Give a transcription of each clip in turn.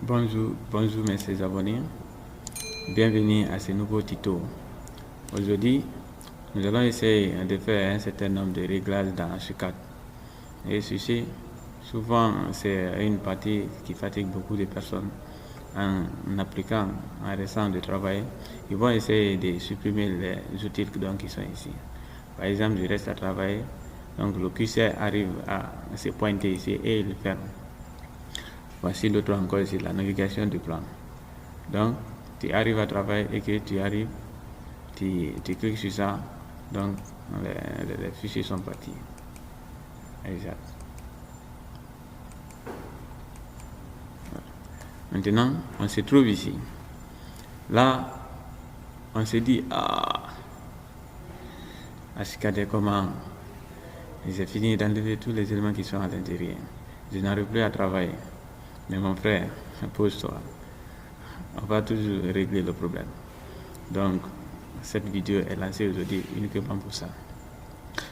Bonjour mes chers abonnés, bienvenue à ce nouveau tuto. Aujourd'hui, nous allons essayer de faire un certain nombre de réglages dans H4. Et ceci, souvent, c'est une partie qui fatigue beaucoup de personnes. En appliquant, en restant de travail, ils vont essayer de supprimer les outils qui sont ici. Par exemple, je reste à travailler, donc le curseur arrive à se pointer ici et il ferme. Voici l'autre encore ici, la navigation du plan. Donc, tu arrives à travailler et que tu cliques sur ça, donc les fichiers sont partis. Exact. Maintenant, on se trouve ici. Là, on se dit, H4 comment j'ai fini d'enlever tous les éléments qui sont à l'intérieur. Je n'arrive plus à travailler. Mais mon frère, pose-toi. On va toujours régler le problème. Donc, cette vidéo est lancée aujourd'hui uniquement pour ça.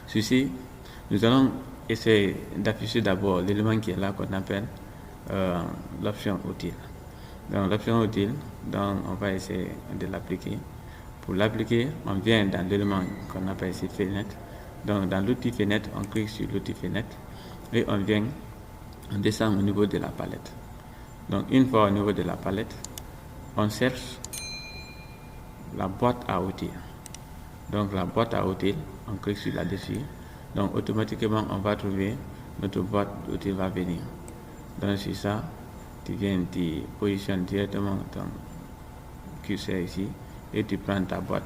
Ceci, nous allons essayer d'afficher d'abord l'élément qui est là qu'on appelle l'option utile. Donc, l'option utile, donc, on va essayer de l'appliquer. Pour l'appliquer, on vient dans l'élément qu'on appelle ici fenêtre. Donc, dans l'outil fenêtre, on clique sur l'outil fenêtre et on descend au niveau de la palette. Donc, une fois au niveau de la palette, on cherche la boîte à outils. Donc, la boîte à outils, on clique sur là-dessus. Donc, automatiquement, on va trouver notre boîte d'outils va venir. Donc, sur ça, tu viens, tu positionnes directement ton curseur ici et tu prends ta boîte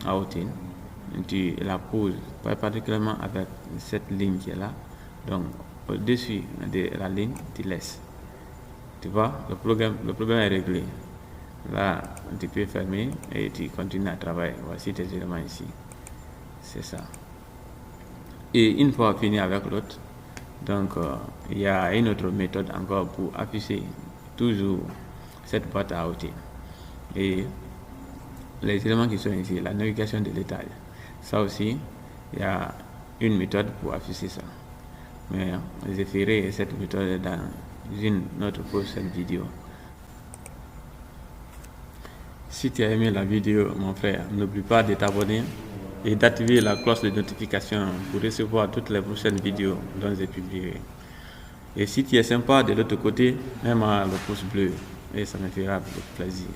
à outils. Tu la poses, particulièrement avec cette ligne qui est là. Donc, au-dessus de la ligne, tu laisses. Tu vois, le problème est réglé. Là, tu peux fermer et tu continues à travailler. Voici tes éléments ici. C'est ça. Et une fois fini avec l'autre, donc il y a une autre méthode encore pour afficher toujours cette boîte à outils. Et les éléments qui sont ici, la navigation de détail. Ça aussi, il y a une méthode pour afficher ça. Mais je ferai cette méthode dans une autre prochaine vidéo. Si tu as aimé la vidéo, mon frère, n'oublie pas de t'abonner et d'activer la cloche de notification pour recevoir toutes les prochaines vidéos dont je publierai. Et si tu es sympa de l'autre côté, mets-moi le pouce bleu et ça me fera beaucoup plaisir.